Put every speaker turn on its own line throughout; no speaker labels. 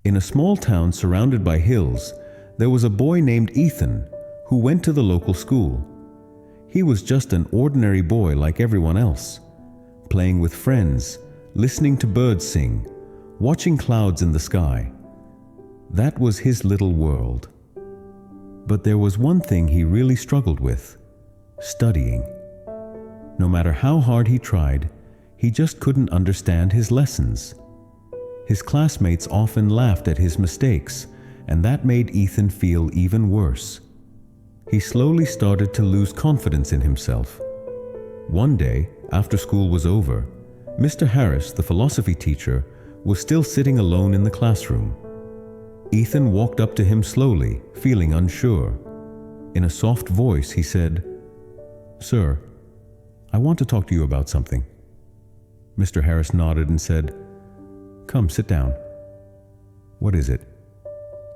In a small town surrounded by hills, there was a boy named Ethan who went to the local school. He was just an ordinary boy like everyone else, playing with friends, listening to birds sing, watching clouds in the sky. That was his little world. But there was one thing he really struggled with: studying. No matter how hard he tried, he just couldn't understand his lessons. His classmates often laughed at his mistakes, and that made Ethan feel even worse. He slowly started to lose confidence in himself. One day, after school was over, Mr. Harris, the philosophy teacher, was still sitting alone in the classroom. Ethan walked up to him slowly, feeling unsure. In a soft voice, he said, "Sir, I want to talk to you about something." Mr. Harris nodded and said, "Come, sit down." "What is it?"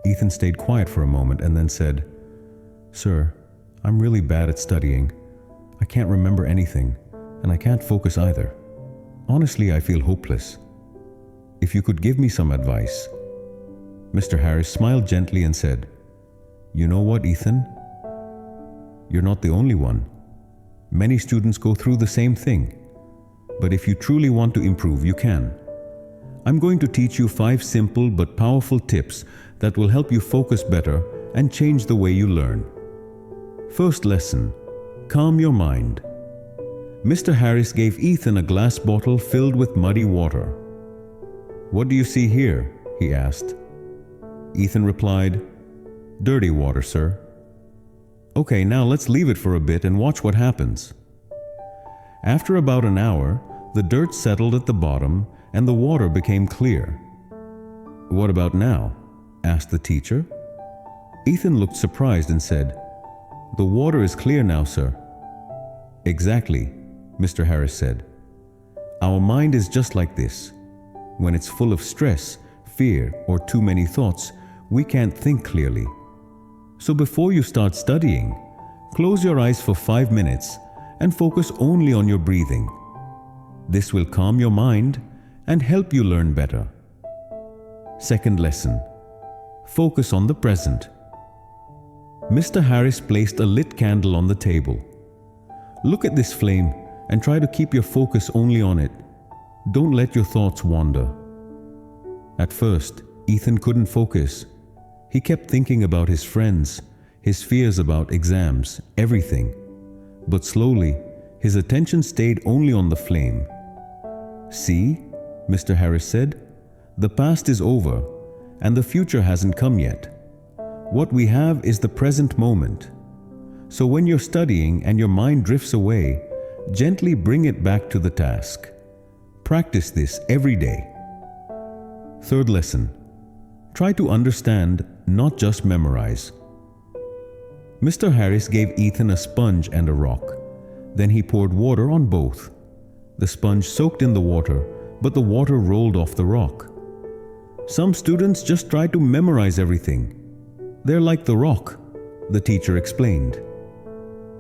Ethan stayed quiet for a moment and then said, "Sir, I'm really bad at studying. I can't remember anything, and I can't focus either. Honestly, I feel hopeless. If you could give me some advice." Mr. Harris smiled gently and said, "You know what, Ethan? You're not the only one. Many students go through the same thing. But if you truly want to improve, you can. I'm going to teach you 5 simple but powerful tips that will help you focus better and change the way you learn. First lesson: calm your mind. Mr. Harris gave Ethan a glass bottle filled with muddy water. "What do you see here?" he asked. Ethan replied, "Dirty water, sir." "Okay, now let's leave it for a bit and watch what happens." After about an hour, the dirt settled at the bottom and the water became clear. "What about now?" asked the teacher. Ethan looked surprised and said, "The water is clear now, sir." "Exactly," Mr. Harris said. "Our mind is just like this. When it's full of stress, fear, or too many thoughts, we can't think clearly. So before you start studying, close your eyes for 5 minutes and focus only on your breathing. This will calm your mind and help you learn better." Second lesson: focus on the present. Mr. Harris placed a lit candle on the table. Look at this flame and try to keep your focus only on it. Don't let your thoughts wander. At first, Ethan couldn't focus. He kept thinking about his friends, his fears about exams, everything. But slowly, his attention stayed only on the flame. "See," Mr. Harris said, "the past is over and the future hasn't come yet. What we have is the present moment. So when you're studying and your mind drifts away, gently bring it back to the task. Practice this every day." Third lesson: try to understand, not just memorize. Mr. Harris gave Ethan a sponge and a rock. Then he poured water on both. The sponge soaked in the water, but the water rolled off the rock. Some students just try to memorize everything. They're like the rock, the teacher explained.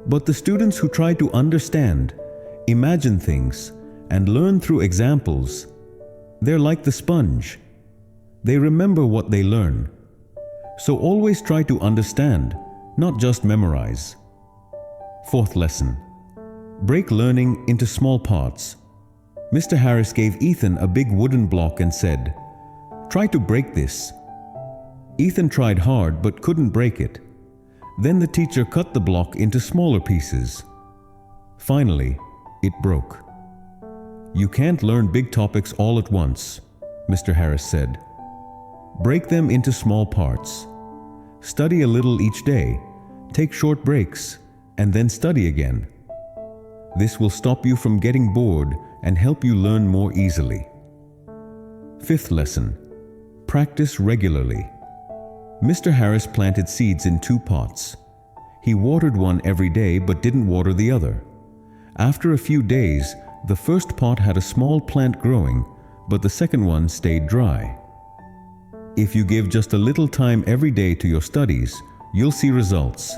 But the students who try to understand, imagine things, and learn through examples, they're like the sponge. They remember what they learn. So always try to understand, not just memorize. Fourth lesson: break learning into small parts. Mr. Harris gave Ethan a big wooden block and said, "Try to break this." Ethan tried hard but couldn't break it. Then the teacher cut the block into smaller pieces. Finally, it broke. "You can't learn big topics all at once," Mr. Harris said. "Break them into small parts. Study a little each day, take short breaks, and then study again. This will stop you from getting bored and help you learn more easily." Fifth lesson: practice regularly. Mr. Harris planted seeds in 2 pots. He watered one every day but didn't water the other. After a few days, the first pot had a small plant growing, but the second one stayed dry. "If you give just a little time every day to your studies, you'll see results,"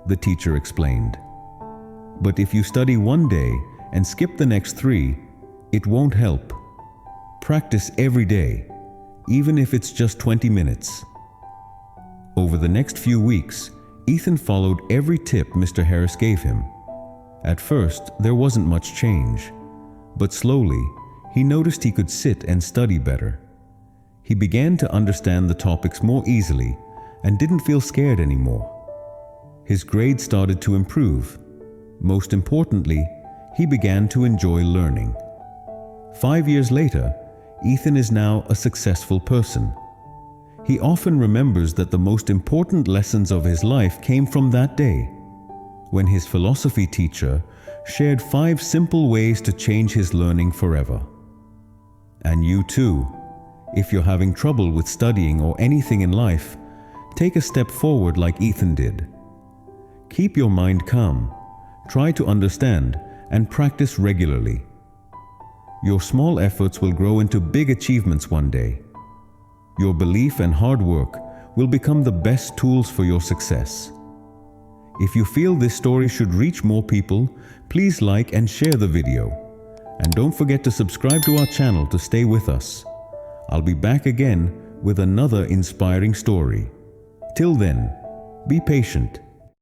the teacher explained. "But if you study one day and skip the next 3, it won't help. Practice every day. even if it's just 20 minutes. Over the next few weeks, Ethan followed every tip Mr. Harris gave him. At first, there wasn't much change, but slowly, he noticed he could sit and study better. He began to understand the topics more easily and didn't feel scared anymore. His grades started to improve. Most importantly, he began to enjoy learning. 5 years later, Ethan is now a successful person. He often remembers that the most important lessons of his life came from that day, when his philosophy teacher shared 5 simple ways to change his learning forever. And you too, if you're having trouble with studying or anything in life, take a step forward like Ethan did. Keep your mind calm, try to understand, and practice regularly. Your small efforts will grow into big achievements one day. Your belief and hard work will become the best tools for your success. If you feel this story should reach more people, please like and share the video. And don't forget to subscribe to our channel to stay with us. I'll be back again with another inspiring story. Till then, be patient